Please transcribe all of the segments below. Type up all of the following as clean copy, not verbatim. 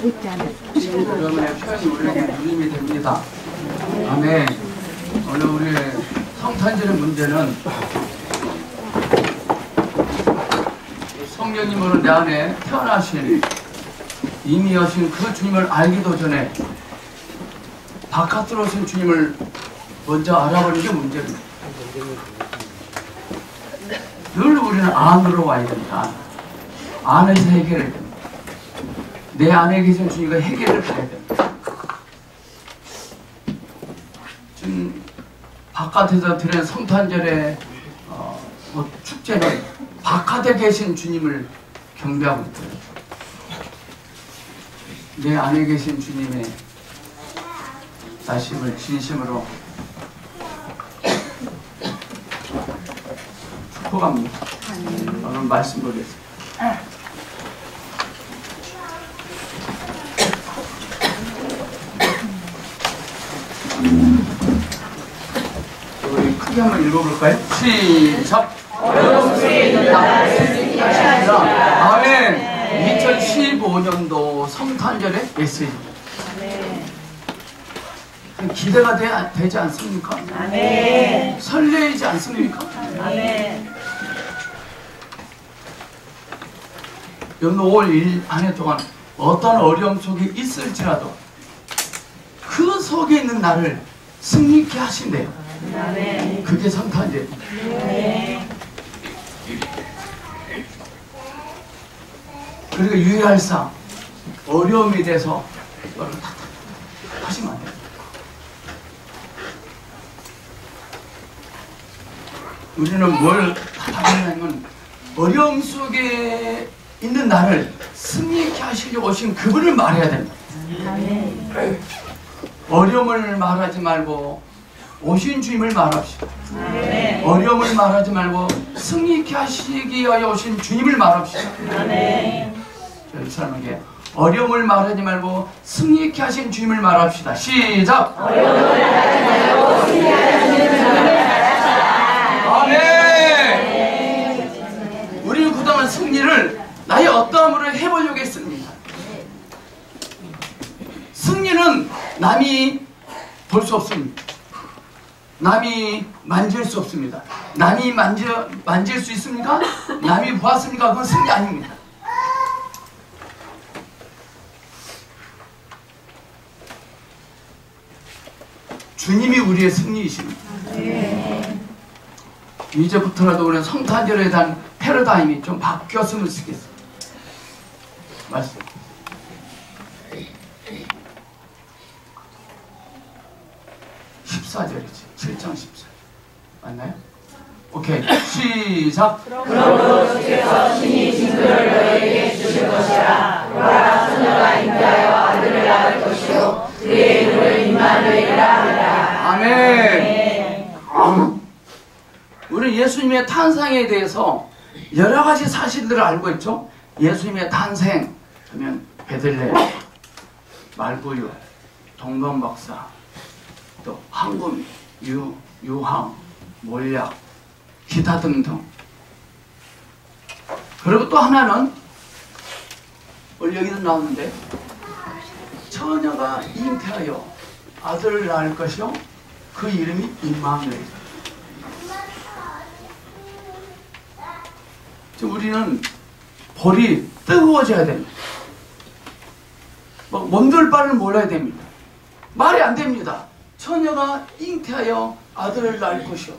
여러분의 표현이 우리에게 누림이 됩니다. 아멘. 오늘 우리의 성탄절의 문제는 성령님으로 내 안에 태어나신 이미 오신 그 주님을 알기도 전에 바깥으로 오신 주님을 먼저 알아보는 게 문제입니다. 늘 우리는 안으로 와야 된다. 안에서 해결해야 된다. 내 안에 계신 주님과 해결을 봐야 된다. 지금 바깥에서 드리는 성탄절의 축제는 바깥에 계신 주님을 경배하고 있어요. 내 안에 계신 주님의 나심을 진심으로 축복합니다. 오늘 말씀 보겠습니다. 우리 크게 한번 읽어볼까요? 시작! 아멘! 2015년도 성탄절의 메시지입니다. 기대가 되지 않습니까? 아멘. 설레이지 않습니까? 아멘. 여러분 5월 1일 한 해 동안 어떤 어려움 속에 있을지라도 그 속에 있는 나를 승리케 하신대요. 아멘. 그게 성탄절입니다. 네. 그리고 유의할 어려움이 돼서 너를 하시면 안 돼요. 우리는 뭘 하냐면 어려움 속에 있는 나를 승리케 하시려고 오신 그분을 말해야 됩니다. 아멘. 어려움을 말하지 말고 오신 주님을 말합시다. 아멘. 어려움을 말하지 말고 승리케 하시기 위하여 오신 주님을 말합시다. 아멘. 저희 사람에게 어려움을 말하지 말고 승리케 하신 주님을 말합시다. 시작! 어려움을 말하지 말고 승리케 하신 주님을 말합시다. 아멘! 우리는 그동안 승리를 나의 어떠함으로 해보려고 했습니다. 승리는 남이 볼 수 없습니다. 남이 만질 수 없습니다. 남이 만질 수 있습니까? 남이 보았습니까? 그건 승리 아닙니다. 주님이 우리의 승리이십니다. 이제부터라도 우리는 성탄절에 대한 패러다임이 좀 바뀌었으면 좋겠습니다. 말씀. (14절이지) 7장 14절 맞나요? 오케이 시작. 그러므로 주께서 친히 징표를 너희에게 주실 것이라. 보라, 처녀가 잉태하여 아들을 낳을 것이요 그의 이름을 임마누엘이라 하리라. 아멘. 우리는 예수님의 탄생에 대해서 여러 가지 사실들을 알고 있죠. 예수님의 탄생 하면 베들레헴, 말구유, 동방박사, 또 황금, 유황, 몰약, 기타 등등. 그리고 또 하나는 오늘 여기도 나오는데 처녀가 잉태하여 아들을 낳을 것이요 그 이름이 임마누엘이다. 우리는 볼이 뜨거워져야 됩니다. 몸둘 바를 몰라야 됩니다. 말이 안 됩니다. 처녀가 잉태하여 아들을 낳을 것이요.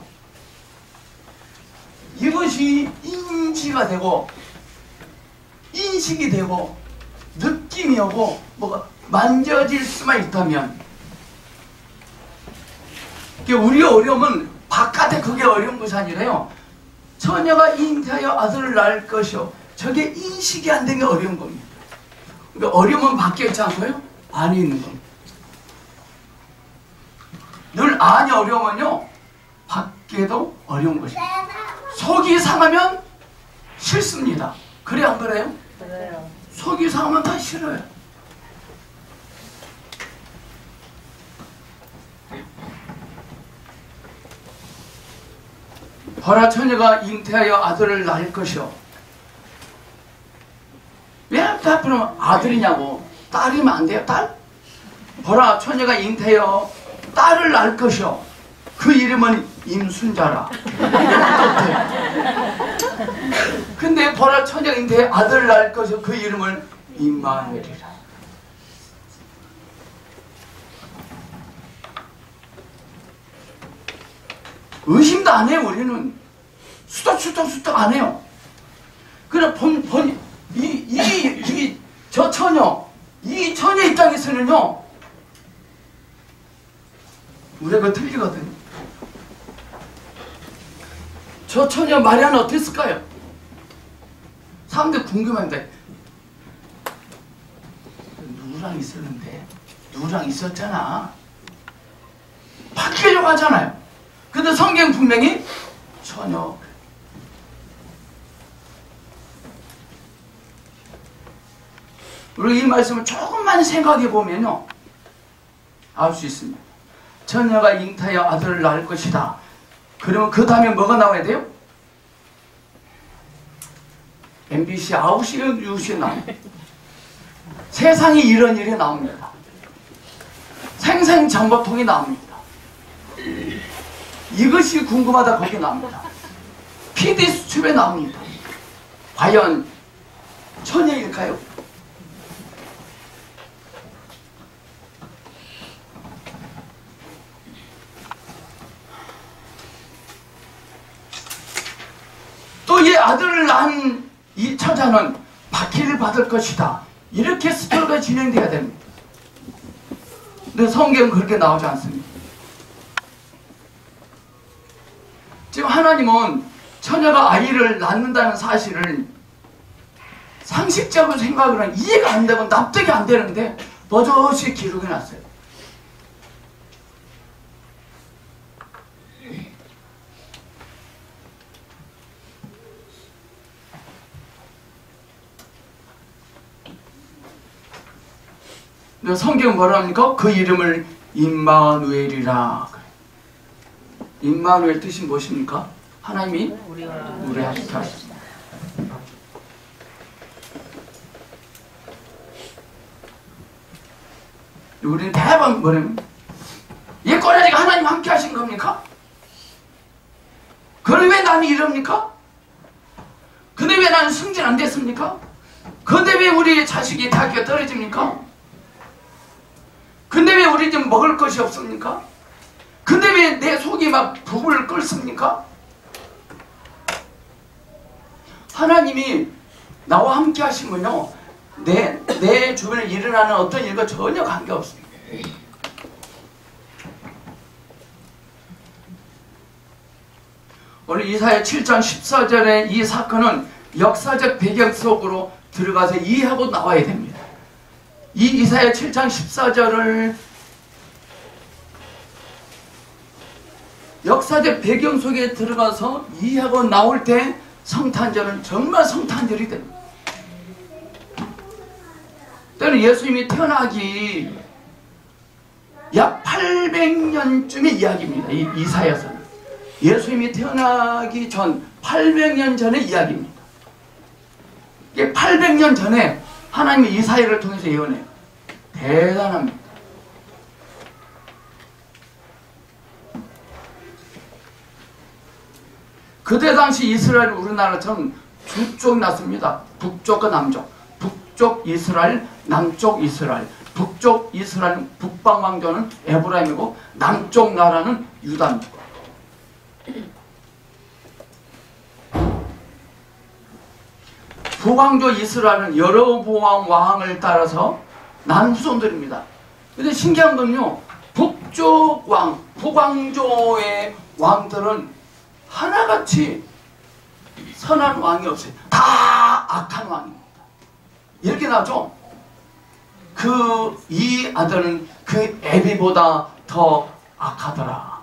이것이 인지가 되고 인식이 되고 느낌이 오고 뭐가 만져질 수만 있다면 우리의 어려움은 바깥에 그게 어려운 것이 아니라요. 처녀가 잉태하여 아들을 낳을 것이요. 저게 인식이 안 된 게 어려운 겁니다. 그러니까 어려움은 밖에 있지 않고요. 안에 있는 겁니다. 늘 안이 어려우면요. 밖에도 어려운 것입니다. 속이 상하면 싫습니다. 그래 안 그래요? 그래요. 속이 상하면 다 싫어요. 보라, 처녀가 잉태하여 아들을 낳을 것이요. 왜 하필이면 아들이냐고. 딸이면 안 돼요? 딸? 보라, 처녀가 잉태하여 딸을 낳을 것이요 그 이름은 임순자라. 근데 보라, 처녀가 잉태하여 아들을 낳을 것이요 그 이름을 임마누엘이라. 의심도 안 해요. 우리는 수덕 안 해요. 그래 저 처녀, 이 처녀 입장에서는요, 우리가 틀리거든요. 저 처녀 마리아는 어땠을까요? 사람들 궁금합니다. 누구랑 있었는데? 누구랑 있었잖아. 바뀌려고 하잖아요. 근데 성경 분명히 처녀. 우리 이 말씀을 조금만 생각해 보면요, 알 수 있습니다. 처녀가 잉태하여 아들을 낳을 것이다. 그러면 그 다음에 뭐가 나와야 돼요? MBC 9시에 뉴스에 나옵니다. 세상에 이런 일이 나옵니다. 생생정보통이 나옵니다. 이것이 궁금하다 거기 나옵니다. PD 수첩에 나옵니다. 과연 처녀일까요? 또 이 아들을 낳은 이 처자는 박해를 받을 것이다. 이렇게 스토리가 진행돼야 됩니다. 근데 성경은 그렇게 나오지 않습니다. 지금 하나님은 처녀가 아이를 낳는다는 사실을 상식적으로 생각을 이해가 안 되고 납득이 안 되는데 버젓이 기록해 놨어요. 성경은 뭐라 합니까? 그 이름을 임마누엘이라. 임마누엘 뜻이 무엇입니까? 하나님이 우리와 함께 하십니다. 우리는 대부분 뭐냐면 이 꼬라지가 하나님 함께 하신 겁니까? 그럼 왜 나는 이럽니까? 근데 왜 나는 승진 안 됐습니까? 근데 왜 우리 자식이 대학교 떨어집니까? 근데 왜 우리 집 먹을 것이 없습니까? 근데 왜 내 속이 막 부글을 끓습니까? 하나님이 나와 함께 하시면요, 내 주변에 일어나는 어떤 일과 전혀 관계없습니다. 오늘 이사야 7장 14절의 이 사건은 역사적 배경 속으로 들어가서 이해하고 나와야 됩니다. 이 이사야 7장 14절을 역사적 배경 속에 들어가서 이해하고 나올 때 성탄절은 정말 성탄절이 됩니다. 때는 예수님이 태어나기 약 800년쯤의 이야기입니다. 이 이사야서는 예수님이 태어나기 전 800년 전의 이야기입니다. 이게 800년 전에 하나님이 이사야를 통해서 예언해요. 대단합니다. 그때 당시 이스라엘 우리나라처럼 두 쪽이 났습니다. 북쪽과 남쪽. 북쪽 이스라엘, 남쪽 이스라엘. 북쪽 이스라엘, 북방 왕조는 에브라임이고 남쪽 나라는 유다입니다. 북왕조 이스라엘은 여로보암 왕을 따라서 난 후손들입니다. 근데 신기한 건요, 북쪽 왕, 북왕조의 왕들은 하나같이 선한 왕이 없어요. 다 악한 왕입니다. 이렇게 나오죠. 이 아들은 그 애비보다 더 악하더라.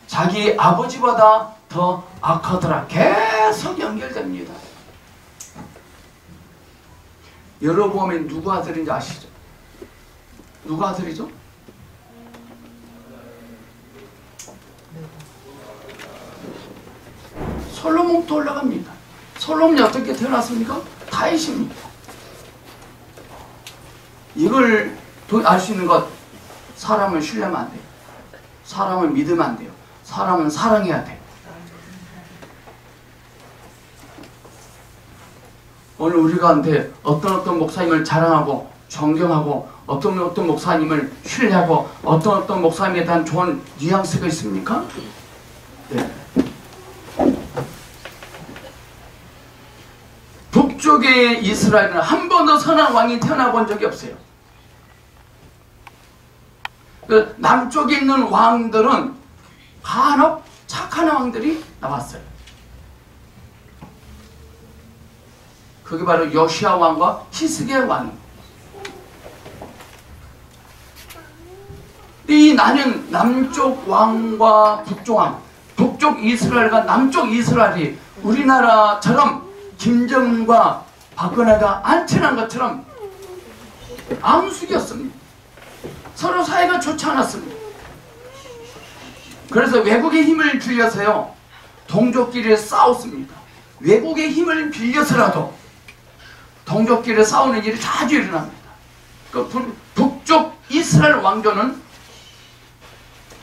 자기 아버지보다 더 악하더라. 계속 연결됩니다. 여로보암이 누구 아들인지 아시죠? 누구 아들이죠? 솔로몬도 올라갑니다. 솔로몬이 어떻게 태어났습니까? 다윗입니다. 이걸 알 수 있는 것, 사람을 신뢰하면 안 돼요. 사람을 믿으면 안 돼요. 사람은 사랑해야 돼요. 오늘 우리 가운데 어떤 목사님을 자랑하고 존경하고 어떤 목사님을 신뢰하고 어떤 목사님에 대한 좋은 뉘앙스가 있습니까? 네. 북쪽의 이스라엘은 한 번도 선한 왕이 태어나 본 적이 없어요. 그 남쪽에 있는 왕들은 간혹 착한 왕들이 나왔어요. 그게 바로 요시야 왕과 히스기야 왕입니다. 이 나는 남쪽 왕과 북쪽 왕, 북쪽 이스라엘과 남쪽 이스라엘이 우리나라처럼 김정은과 박근혜가 안 친한 것처럼 암숙이었습니다. 서로 사이가 좋지 않았습니다. 그래서 외국의 힘을 빌려서요, 동족끼리 싸웠습니다. 외국의 힘을 빌려서라도 동족끼리 싸우는 일이 자주 일어납니다. 그 북쪽 이스라엘 왕조는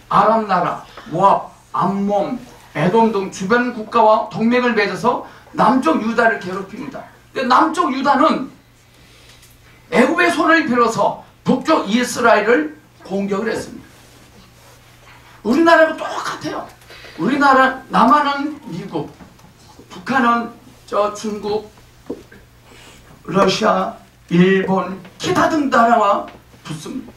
아람 나라, 모압, 암몬, 에돔 등 주변 국가와 동맹을 맺어서 남쪽 유다를 괴롭힙니다. 남쪽 유다는 애굽의 손을 빌어서 북쪽 이스라엘을 공격을 했습니다. 우리나라하고 똑같아요. 우리나라 남한은 미국, 북한은 중국, 러시아, 일본, 기타 등 나라와 붙습니다.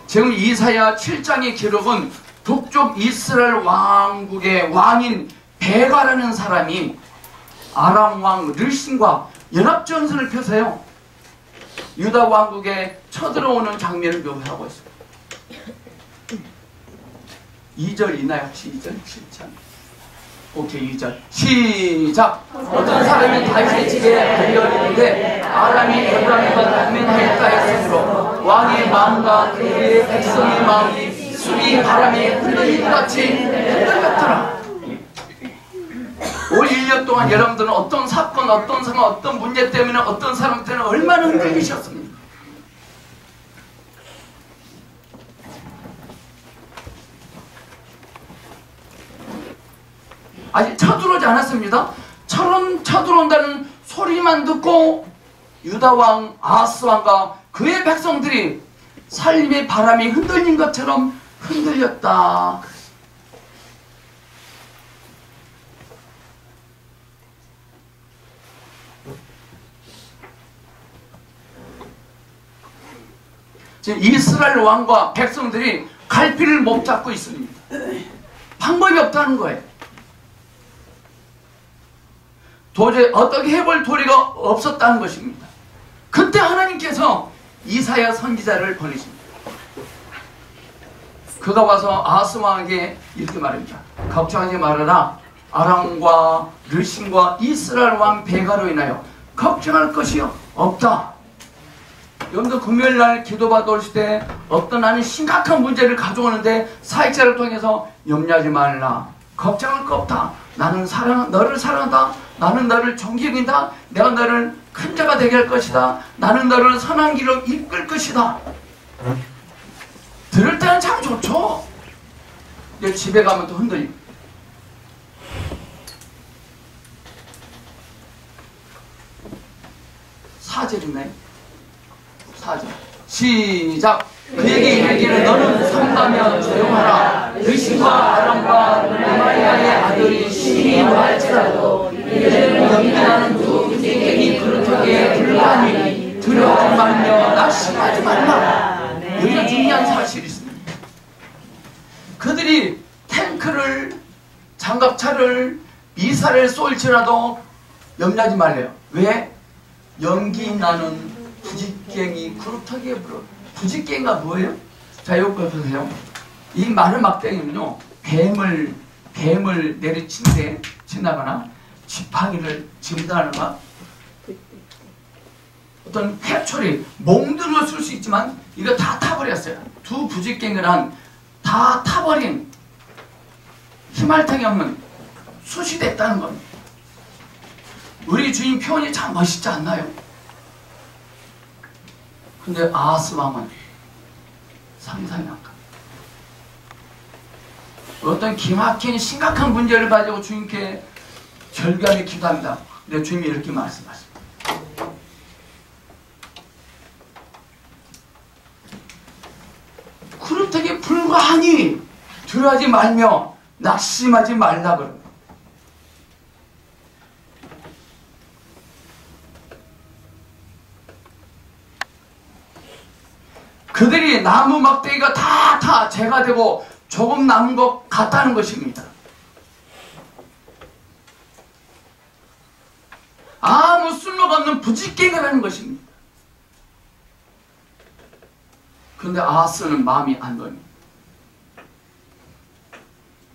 지금 이사야 7장의 기록은 북쪽 이스라엘 왕국의 왕인 베가라는 사람이 아람 왕 르신과 연합전선을 펴서요, 유다 왕국에 쳐들어오는 장면을 묘사하고 있습니다. 2절 있나요? 혹시 2절? 7장. 오케이, 2절. 시작! 어떤 사람이 다윗의 집에 달려있는데 아람이 에브라임과 동맹하였다였으므로 왕의 마음과 그의 백성의 마음이 수비 바람에 흔들림같이 흔들렸더라. 올 1년 동안 여러분들은 어떤 사건, 어떤 상황, 어떤 문제 때문에 어떤 사람 때문에 얼마나 흔들리셨습니까? 아직 쳐들어오지 않았습니다. 쳐들어온다는 소리만 듣고 유다왕 아하스왕과 그의 백성들이 살림의 바람이 흔들린 것처럼 흔들렸다. 지금 이스라엘 왕과 백성들이 갈피를 못 잡고 있습니다. 방법이 없다는 거예요. 도저히 어떻게 해볼 도리가 없었다는 것입니다. 그때 하나님께서 이사야 선지자를 보내십니다. 그가 와서 아하스 왕에게 이렇게 말합니다. 걱정하지 말아라. 아람과 르신과 이스라엘 왕 베가로 인하여 걱정할 것이 없다. 여러분들 금요일날 기도받아 오실 때 어떤 나는 심각한 문제를 가져오는데 사역자를 통해서 염려하지 말라. 걱정할 거 없다. 나는 너를 사랑한다. 나는 너를 존경한다. 내가 너를 큰 자가 되게 할 것이다. 나는 너를 선한 길로 이끌 것이다. 들을 때는 참 좋죠. 근데 집에 가면 또 흔들립니다. 사절이네. 4절 시작. 그에게 이르기를 너는 삼가며 조용하라. 르신과 아람과 레마리아의 아들이 심히 노할지라도 이들은 연기하는 두 부지객이 그릇하게 불러하니 두려워 말며 낙심하지 말라. 여기가 중요한 사실이 있습니다. 그들이 탱크를, 장갑차를, 미사를 쏠지라도 염려하지 말래요. 왜? 연기 나는 부지깽이 그릇하게 불어. 부지깽이가 뭐예요? 자, 이거 보세요. 이 마른 막대기는요, 뱀을 내리친데 친다거나 지팡이를 진다거나 어떤 회초리, 몽둥이로 쓸 수 있지만 이거 다 타버렸어요. 두 부지깽이란 다 타버린 희말탕이 없는 숯이 됐다는 겁니다. 우리 주님 표현이 참 멋있지 않나요? 근데 아하스 왕은 상상이 안 가. 어떤 기막힌 심각한 문제를 가지고 주님께 절규하며 기도합니다. 근데 주님이 이렇게 말씀하십니다. 그렇다기 불과하니 두려워하지 말며 낙심하지 말라 그럽니다. 그들이 나무 막대기가 다 재가 되고 조금 남은 것 같다는 것입니다. 아무 쓸모가 없는 부직갱이라는 것입니다. 그런데 아하스는 마음이 안 됩니다.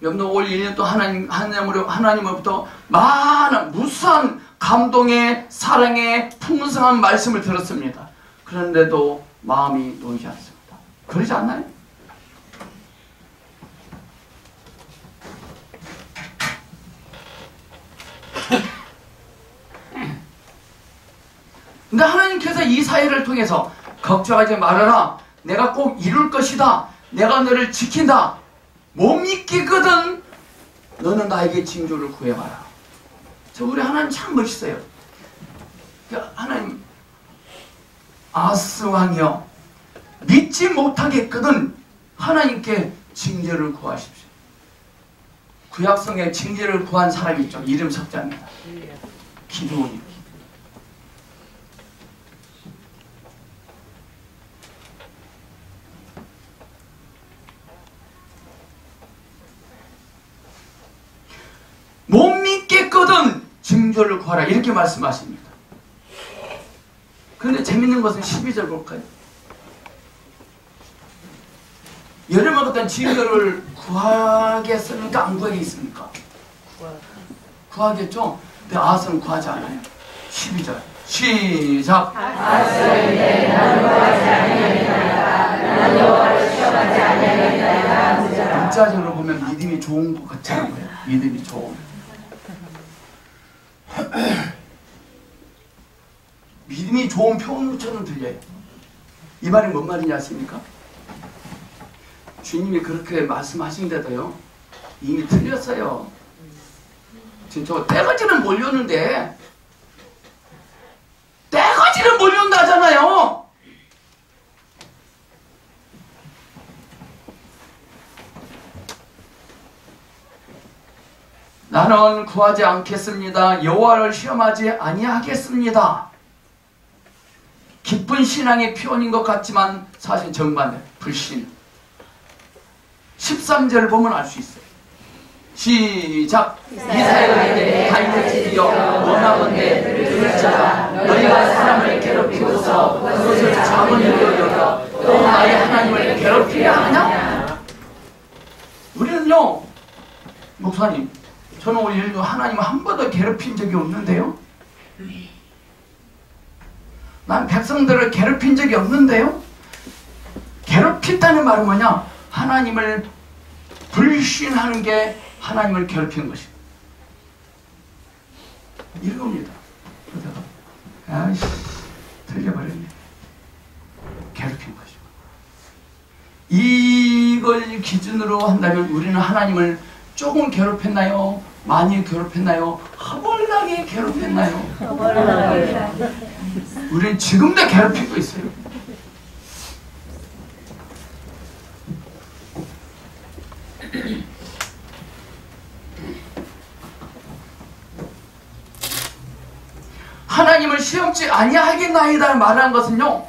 여러분들 올 1년 또 하나님으로부터 많은 무수한 감동의 사랑의 풍성한 말씀을 들었습니다. 그런데도 마음이 놓이지 않습니다. 그러지 않나요? 근데 하나님께서 이 사회를 통해서 걱정하지 말아라. 내가 꼭 이룰 것이다. 내가 너를 지킨다. 못 믿기거든. 너는 나에게 징조를 구해봐라. 저 우리 하나님 참 멋있어요. 하나님, 아하스 왕이여, 믿지 못하겠거든 하나님께 징조를 구하십시오. 구약성에 징조를 구한 사람이 있죠. 이름 석자입니다. 기드온이. 못 믿겠거든 징조를 구하라 이렇게 말씀하십니다. 그런데 재밌는 것은 12절 볼까요? 여러분 어떤 징조를 구하겠습니까? 안 구하겠습니까? 구하겠죠? 근데 아하스는 구하지 않아요. 12절 시작. 아하스는 이제 나는 구하지 아니하리이다. 나는 여호와를 시험하지 아니하리이다. 문자적으로 보면 믿음이 좋은 것 같은 거예요. 믿음이 좋은. 믿음이 좋은 표현처럼 들려요. 이 말이 뭔 말인지 아십니까? 주님이 그렇게 말씀하신데도요 이미 틀렸어요. 진짜 때가지는 몰렸는데 때가지는 몰린다잖아요. 나는 구하지 않겠습니다. 여호와를 시험하지 아니하겠습니다. 기쁜 신앙의 표현인 것 같지만 사실 정반대, 불신. 13절을 보면 알 수 있어요. 시작. 이사야가 이르되 다윗의 집이여 원하건대 들을 자가 너희가 사람을 괴롭히고서 그것을 잡은 일로 여겨 또 나의 하나님을 괴롭히려 하냐? 우리는요, 목사님, 저는 오히려 하나님을 한 번도 괴롭힌 적이 없는데요. 난 백성들을 괴롭힌 적이 없는데요. 괴롭힌다는 말은 뭐냐? 하나님을 불신하는 게 하나님을 괴롭히는 것입니다. 이겁니다. 아이씨, 틀려버렸네. 괴롭힌 것이고. 이걸 기준으로 한다면 우리는 하나님을 조금 괴롭혔나요? 많이 괴롭혔나요? 허벌나게 괴롭혔나요? 허벌나게. 우리는 지금도 괴롭히고 있어요. 하나님을 시험치 아니하겠나이다 말한 것은요,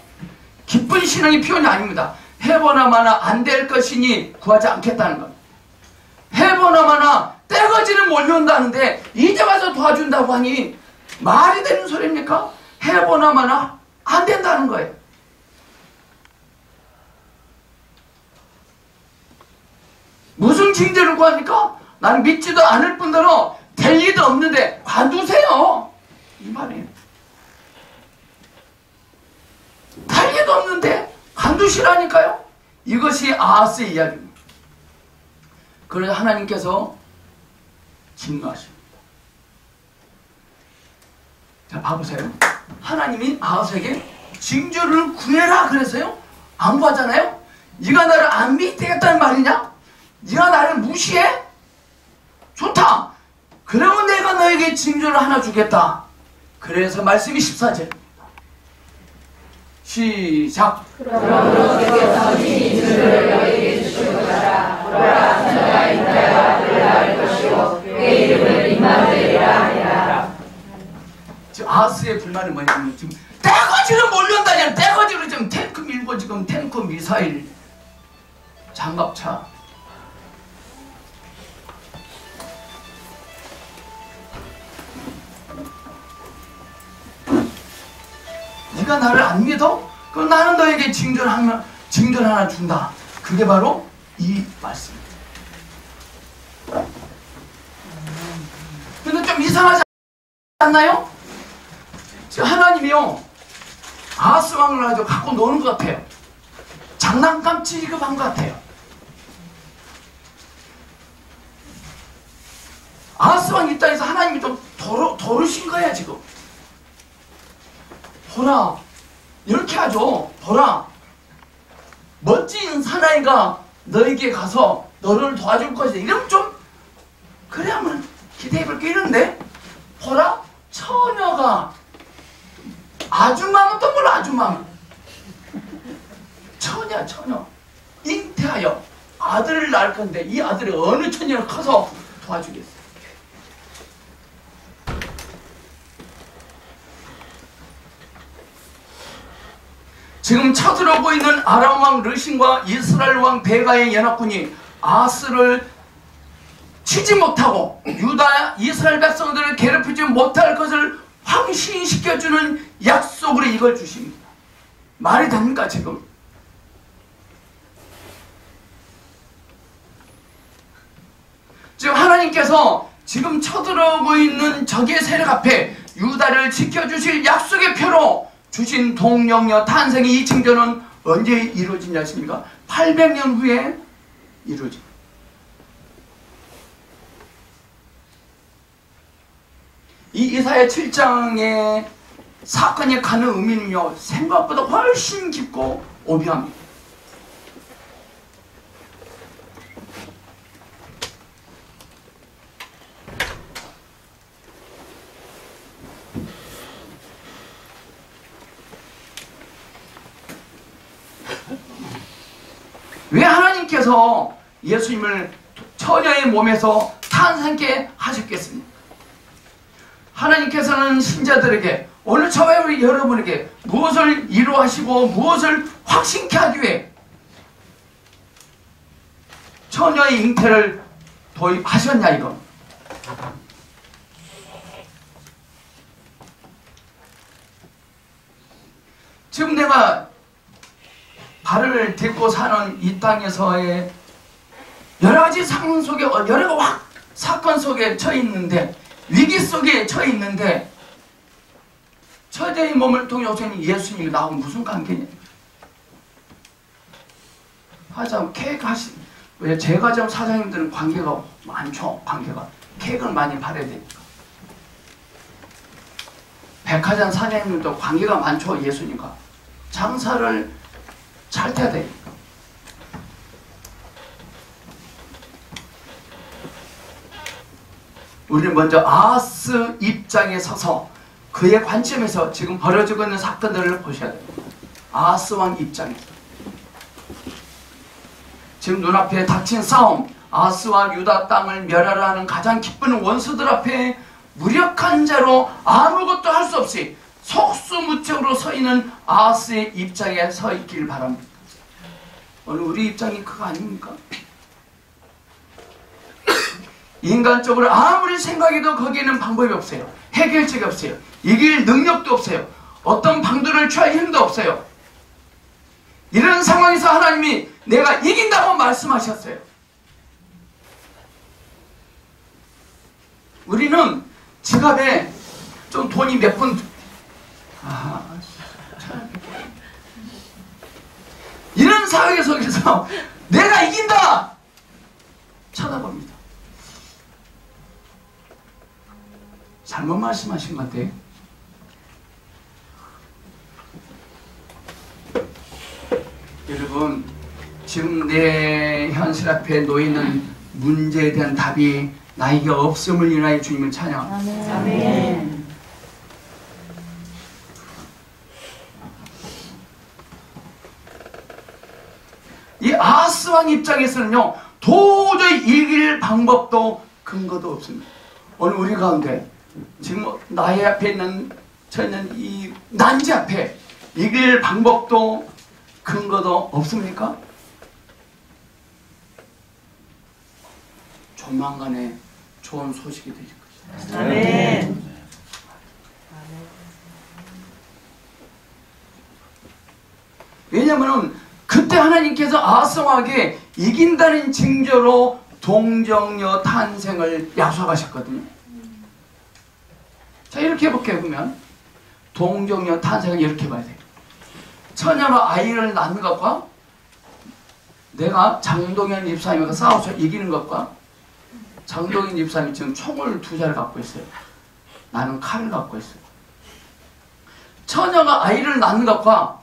기쁜 신앙의 표현이 아닙니다. 해보나 마나 안 될 것이니 구하지 않겠다는 것. 해보나 마나 떼거지는 몰려온다는데 이제 와서 도와준다고 하니 말이 되는 소리입니까? 해보나 마나 안 된다는 거예요. 무슨 징조를 구합니까? 나는 믿지도 않을 뿐더러 될 리도 없는데 관두세요. 이 말이에요. 될 리도 없는데 관두시라니까요. 이것이 아하스의 이야기입니다. 그래서 하나님께서 진노하십니다. 자, 봐보세요. 하나님이 아하스에게 징조를 구해라 그래서요? 안 구하잖아요? 네가 나를 안 믿겠다는 말이냐? 네가 나를 무시해? 좋다. 그러면 내가 너에게 징조를 하나 주겠다. 그래서 말씀이 14절. 시작. 그러므로 주께서 친히 징조를 너에게 주실 것이라. 보라, 처녀가 잉태하여 아들을 낳을 것이요 그의 이름을 임마누엘이라 하리라. 지금 아하스의 불만이 뭐냐면 지금 떼거지로 몰려온다냐. 떼거지로 지금 탱크 밀고 지금 탱크 미사일 장갑차 네가 나를 안 믿어? 그럼 나는 너에게 징조를 하나 준다. 그게 바로 이 말씀입니다. 근데 좀 이상하지 않나요? 하나님이요 아하스 왕을 아주 갖고 노는 것 같아요. 장난감 취급한 것 같아요. 아하스 왕 입장에서 하나님이 좀 도르신 거야 지금. 보라, 이렇게 하죠. 보라, 멋진 사나이가 너에게 가서 너를 도와줄 것이다. 이러면 좀 그래야만 기대해볼 게 있는데, 보라, 처녀가 아줌마면 또 몰라. 아줌마면 처녀 잉태하여 아들을 낳을 건데 이 아들이 어느 처녀를 커서 도와주겠어요. 지금 쳐들어오고 있는 아람 왕 르신과 이스라엘 왕 베가의 연합군이 아하스를 치지 못하고 유다 이스라엘 백성들을 괴롭히지 못할 것을 확신시켜주는 약속으로 이걸 주십니다. 말이 됩니까 지금? 지금 하나님께서 지금 쳐들어오고 있는 적의 세력 앞에 유다를 지켜주실 약속의 표로 주신 동령녀 탄생의 이 징조는 언제 이루어지냐 하십니까? 800년 후에 이루어집니다. 이 이사야 7장의 사건이 가는 의미는요 생각보다 훨씬 깊고 오묘합니다. 왜 하나님께서 예수님을 처녀의 몸에서 탄생케 하셨겠습니까? 하나님께서는 신자들에게 오늘 저와 여러분에게 무엇을 이루하시고 무엇을 확신케 하기 위해 처녀의 잉태를 도입하셨냐 이거. 지금 내가 발을 딛고 사는 이 땅에서의 여러가지 상황 속에 여러 사건 속에 처해 있는데 위기 속에 처해 있는데 처제의 몸을 통해 오신 예수님이 나하고 무슨 관계냐? 하자면 케이크 왜 제과점 사장님들은 관계가 많죠. 관계가 케이크를 많이 팔아야 되니까. 백화점 사장님들도 관계가 많죠. 예수님과 장사를 잘 돼야 되니까. 우리는 먼저 아하스 입장에 서서 그의 관점에서 지금 벌어지고 있는 사건들을 보셔야 됩니다. 아하스 왕 입장에서 지금 눈앞에 닥친 싸움, 아하스와 유다 땅을 멸하라 하는 가장 기쁜 원수들 앞에 무력한 자로 아무것도 할 수 없이 속수무책으로 서 있는 아하스의 입장에 서 있길 바랍니다. 오늘 우리 입장이 그거 아닙니까? 인간적으로 아무리 생각해도 거기에는 방법이 없어요. 해결책이 없어요. 이길 능력도 없어요. 어떤 방도를 취할 힘도 없어요. 이런 상황에서 하나님이 내가 이긴다고 말씀하셨어요. 우리는 지갑에 좀 돈이 몇 푼 이런 상황 속에서 내가 이긴다 쳐다봅니다. 잘못 말씀하신 것 같아요. 여러분, 지금 내 현실 앞에 놓이는 문제에 대한 답이 나에게 없음을 인하여 주님을 찬양합니다. 아멘. 이 아하스 왕 입장에서는요, 도저히 이길 방법도 근거도 없습니다. 오늘 우리 가운데 지금 나의 앞에 있는 저는 이 난지 앞에 이길 방법도 근거도 없습니까? 조만간에 좋은 소식이 되실 것입니다. 아멘. 왜냐하면 그때 하나님께서 아하스 왕에게 이긴다는 징조로 동정녀 탄생을 약속하셨거든요. 자, 이렇게 볼게요. 보면 동정녀 탄생을 이렇게 봐야 돼요. 처녀가 아이를 낳는 것과 내가 장동현 집사님과 싸워서 이기는 것과, 장동현 집사님이 지금 총을 2자를 갖고 있어요. 나는 칼을 갖고 있어요. 처녀가 아이를 낳는 것과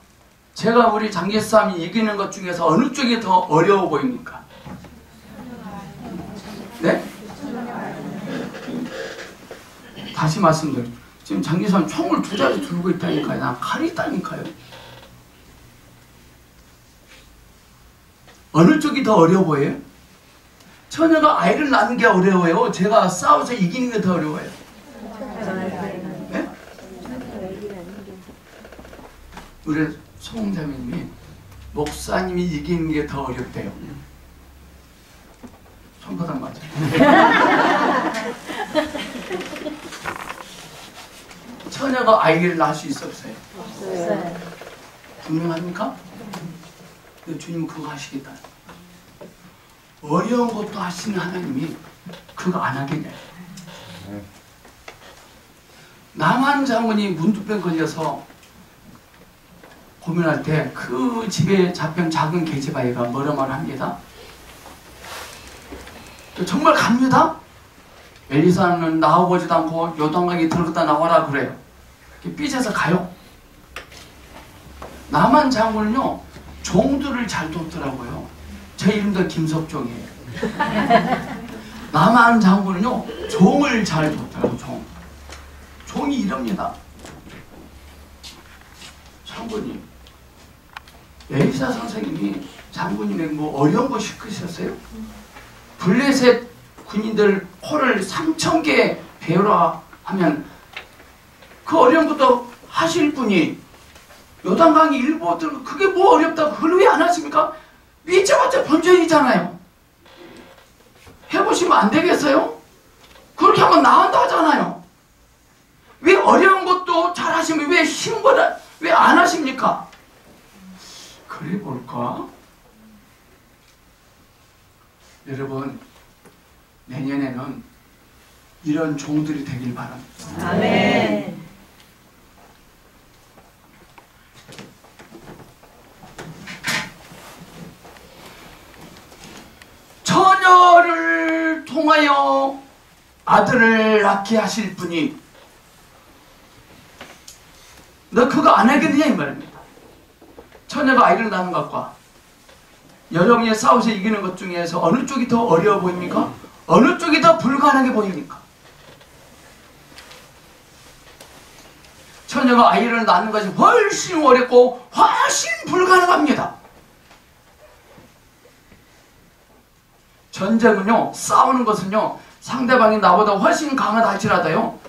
제가 우리 장제사님이 이기는 것 중에서 어느 쪽이 더 어려워 보입니까? 네? 다시 말씀드려요. 지금 장제사님 총을 2자를 들고 있다니까요. 난 칼이 있다니까요. 어느 쪽이 더 어려워 보여요? 처녀가 아이를 낳는 게 어려워요? 제가 싸워서 이기는 게 더 어려워요? 네? 우리 송자매님이 목사님이 이기는 게 더 어렵대요. 손바닥 맞아요. 처녀가 아이를 낳을 수 있어 없어요? 없어요. 분명합니까? 근데 주님은 그거 하시겠다. 어려운 것도 하시는 하나님이 그거 안 하겠냐. 남한 장군이 문두병 걸려서 고민할 때 그 집에 잡힌 작은 계집아이가 뭐라 말합니다. 정말 갑니다. 엘리사는 나와보지도 않고 요단강에 들어갔다 나와라 그래요. 삐져서 가요. 남한 장군은요, 종들을 잘 돕더라고요. 제 이름도 김석종이에요. 남한 장군은요, 종을 잘 돕더라고요. 종이 이럽니다. 장군님, 엘리사 선생님이 장군님에게 뭐 어려운 거 시키셨어요? 블레셋 군인들 포를 3,000개 배우라 하면 그 어려운 것도 하실 분이 요단강이 일부 들고 그게 뭐 어렵다고 그걸 왜 안 하십니까? 믿자마자 본전이잖아요. 해보시면 안 되겠어요? 그렇게 하면 나은다 하잖아요. 왜 어려운 것도 잘 하시면 왜 쉬운 거를 왜 안 하십니까? 그래 볼까? 여러분, 내년에는 이런 종들이 되길 바랍니다. 아멘. 처녀를 통하여 아들을 낳게 하실 분이 너 그거 안 하겠느냐 이 말입니다. 처녀가 아이를 낳는 것과 여정에 싸워서 이기는 것 중에서 어느 쪽이 더 어려워 보입니까? 어느 쪽이 더 불가능해 보입니까? 처녀가 아이를 낳는 것이 훨씬 어렵고 훨씬 불가능합니다. 전쟁은요, 싸우는 것은요, 상대방이 나보다 훨씬 강하다 할지라도요,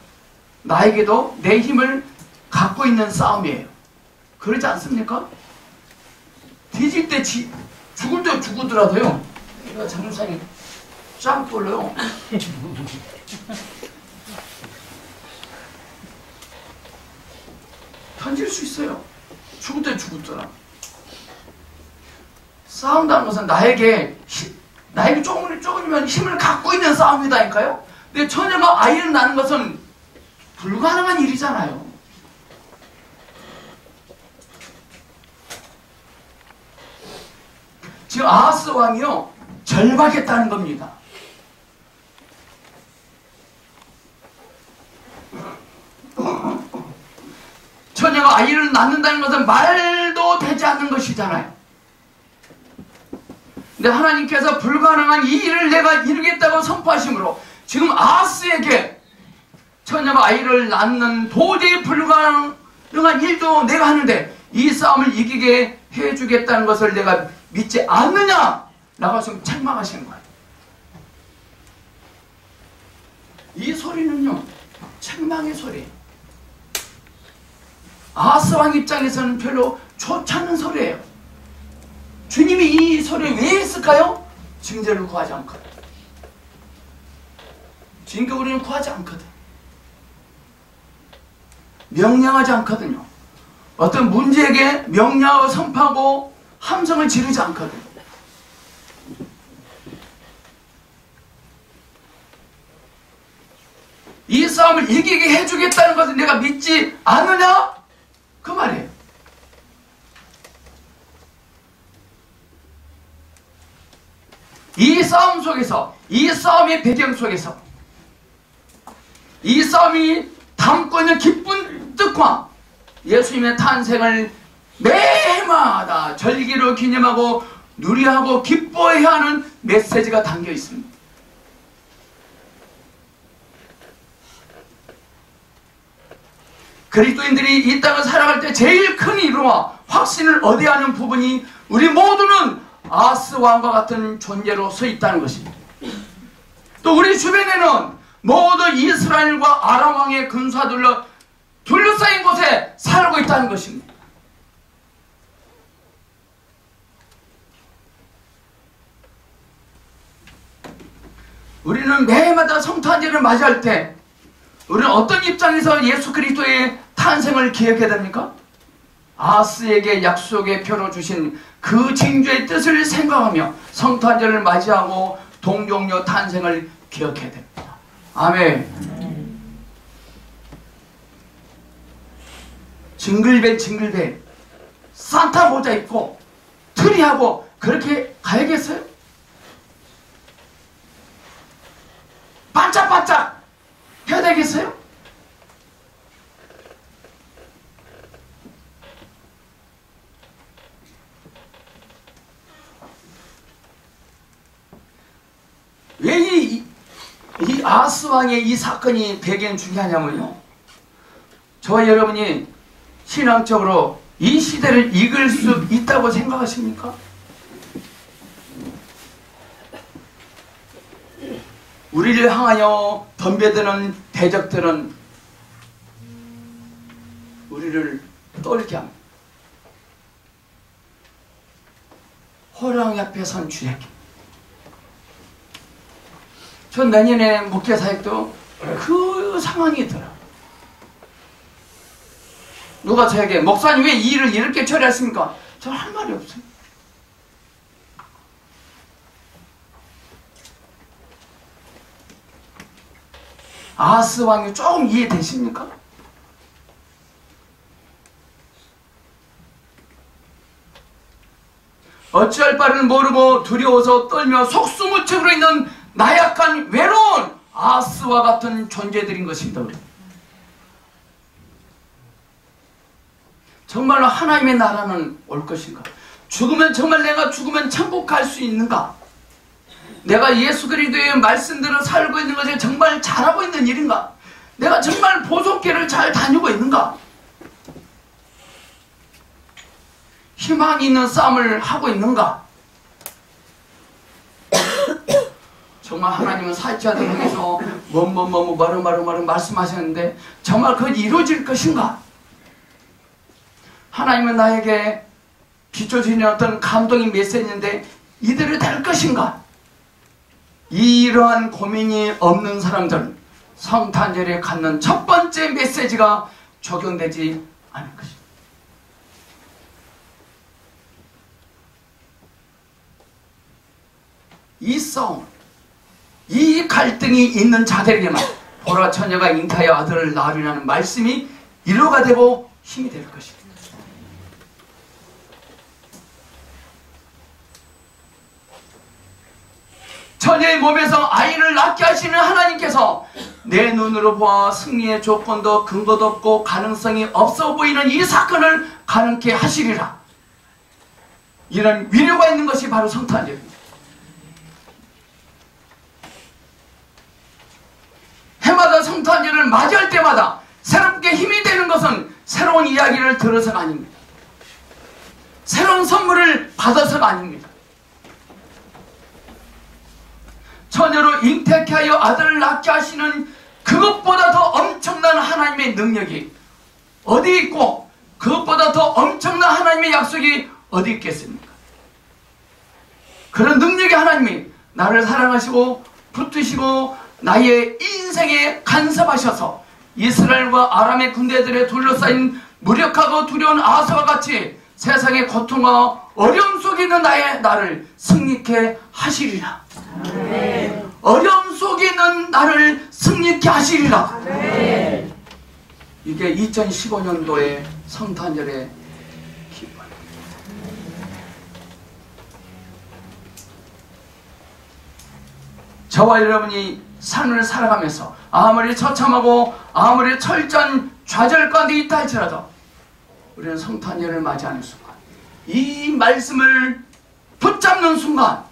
나에게도 내 힘을 갖고 있는 싸움이에요. 그러지 않습니까? 뒤질 때 죽을 때 죽으더라도요, 장군사님 쫙 돌려요. 던질 수 있어요. 죽을 때 죽었더라. 싸운다는 것은 나에게 조금이면 힘을 갖고 있는 싸움이다니까요. 근데 처녀가 아이를 낳는 것은 불가능한 일이잖아요. 지금 아하스 왕이요, 절박했다는 겁니다. 처녀가 아이를 낳는다는 것은 말도 되지 않는 것이잖아요. 근데 하나님께서 불가능한 이 일을 내가 이루겠다고 선포하심으로 지금 아하스에게 처녀가 아이를 낳는 도저히 불가능한 일도 내가 하는데 이 싸움을 이기게 해주겠다는 것을 내가 믿지 않느냐? 라고 지금 책망하시는 거예요. 이 소리는요, 책망의 소리예요. 아하스 왕 입장에서는 별로 좋지 않은 소리예요. 주님이 이 소리를 왜 했을까요? 징계를 구하지 않거든. 징계 우리는 구하지 않거든. 명령하지 않거든요. 어떤 문제에게 명령하고 선포하고 함성을 지르지 않거든. 이 싸움을 이기게 해주겠다는 것을 내가 믿지 않느냐? 그 말이에요. 이 싸움 속에서, 이 싸움의 배경 속에서, 이 싸움이 담고 있는 기쁜 뜻과 예수님의 탄생을 매해마다 절기로 기념하고 누리하고 기뻐해야 하는 메시지가 담겨 있습니다. 그리스도인들이 이 땅을 살아갈 때 제일 큰 이루와 확신을 얻어야 하는 부분이 우리 모두는 아하스 왕과 같은 존재로 서 있다는 것입니다. 또 우리 주변에는 모두 이스라엘과 아람 왕의 군사들로 둘러싸인 곳에 살고 있다는 것입니다. 우리는 매해마다 성탄절을 맞이할 때 우리는 어떤 입장에서 예수 그리스도의 탄생을 기억해야 됩니까? 아하스에게 약속의 표로 주신 그 징조의 뜻을 생각하며 성탄절을 맞이하고 동정녀 탄생을 기억해야 됩니다. 아멘. 징글벨 산타 모자 입고 트리하고 그렇게 가야겠어요? 반짝반짝 해야 되겠어요? 왜 이 아하스 왕의 이 사건이 배경 중요하냐면요, 저와 여러분이 신앙적으로 이 시대를 이길 수 있다고 생각하십니까? 우리를 향하여 덤벼드는 대적들은 우리를 떨게 합니다. 호랑이 앞에 선 쥐새끼. 전 내년에 목회 사역도 그 상황이 있더라. 누가 저에게 목사님 왜 이 일을 이렇게 처리했습니까? 저는 할 말이 없어요. 아하스 왕이 조금 이해되십니까? 어찌할 바를 모르고 두려워서 떨며 속수무책으로 있는 나약한 외로운 아하스와 같은 존재들인 것입니다. 정말로 하나님의 나라는 올 것인가? 죽으면 정말 내가 죽으면 천국 갈 수 있는가? 내가 예수 그리스도의 말씀대로 살고 있는 것에 정말 잘하고 있는 일인가? 내가 정말 보석계를 잘 다니고 있는가? 희망이 있는 싸움을 하고 있는가? 정말 하나님은 사치하들 향해서 뭐르 말씀하셨는데 정말 그건 이루어질 것인가? 하나님은 나에게 비춰주는 어떤 감동의 메시지인데 이대로 될 것인가? 이러한 고민이 없는 사람들은 성탄절에 갖는 첫 번째 메시지가 적용되지 않을 것입니다. 이 싸움, 이 갈등이 있는 자들에게만 보라 처녀가 잉타하여 아들을 낳으리라는 말씀이 위로가 되고 힘이 될 것입니다. 처녀의 몸에서 아이를 낳게 하시는 하나님께서 내 눈으로 보아 승리의 조건도 근거도 없고 가능성이 없어 보이는 이 사건을 가능케 하시리라. 이런 위로가 있는 것이 바로 성탄절입니다. 때마다 성탄절을 맞이할 때마다 새롭게 힘이 되는 것은 새로운 이야기를 들어서가 아닙니다. 새로운 선물을 받아서가 아닙니다. 처녀로 잉태케 하여 아들을 낳게 하시는 그것보다 더 엄청난 하나님의 능력이 어디 있고, 그것보다 더 엄청난 하나님의 약속이 어디 있겠습니까? 그런 능력의 하나님이 나를 사랑하시고 붙드시고 나의 인생에 간섭하셔서 이스라엘과 아람의 군대들에 둘러싸인 무력하고 두려운 아서와 같이 세상의 고통과 어려움 속에 있는 나를 승리케 하시리라. 아멘. 어려움 속에 있는 나를 승리케 하시리라. 아멘. 이게 2015년도의 성탄절의 기쁨. 저와 여러분이 삶을 살아가면서 아무리 처참하고 아무리 철저한 좌절 가운데 있다 할지라도 우리는 성탄절을 맞이하는 순간, 이 말씀을 붙잡는 순간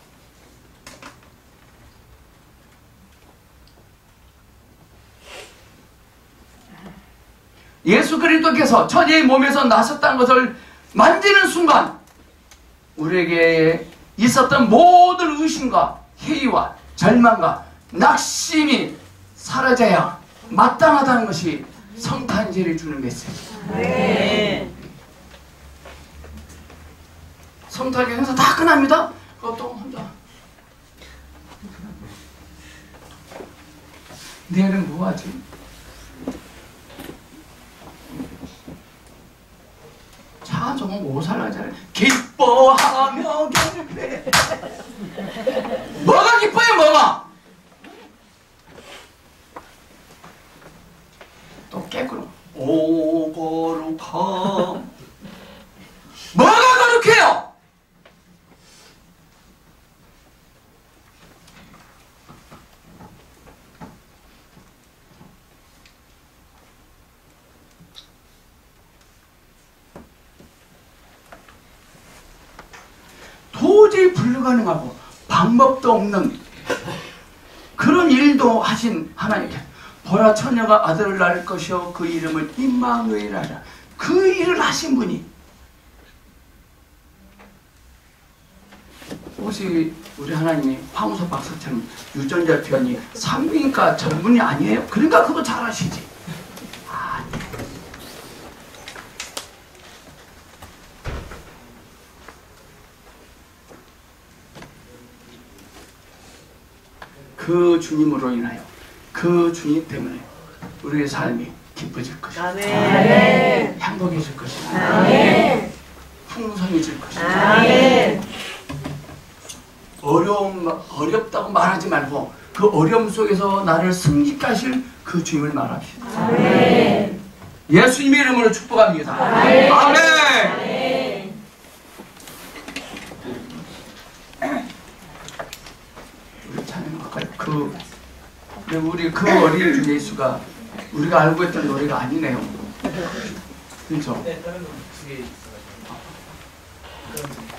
예수 그리스도께서 처녀의 몸에서 나섰다는 것을 만지는 순간 우리에게 있었던 모든 의심과 회의와 절망과 낙심이 사라져야 마땅하다는 것이 성탄절이 주는 메시지. 네. 성탄절 행사 다 끝납니다. 그것도 혼자 내일은 뭐하지? 차 저건 뭐 살라잖아요. 기뻐하며 경배. 뭐가 기뻐요? 뭐가? 또 깨꾸로 오 거룩함. 뭐가 거룩해요? 도저히 불가능하고 방법도 없는 그런 일도 하신 하나님께 보라 처녀가 아들을 낳을 것이요 그 이름을 임마누엘 하라. 그 일을 하신 분이 혹시 우리 하나님이 황우석 박사처럼 유전자 표현이 상비니까 전문이 아니에요? 그러니까 그거 잘 하시지. 그 주님으로 인하여 그 주님 때문에 우리의 삶이 기뻐질 것이다. 아멘. 행복해질 것이다. 아멘. 풍성해질 것이다. 아멘. 어렵다고 말하지 말고 그 어려움 속에서 나를 승리케 하실 그 주님을 말합시다. 아멘. 예수님의 이름으로 축복합니다. 아멘. 아멘. 우리 찬양할까요? 우리 그 어린 주 예수가 우리가 알고 있던 노래가 아니네요. 그렇죠?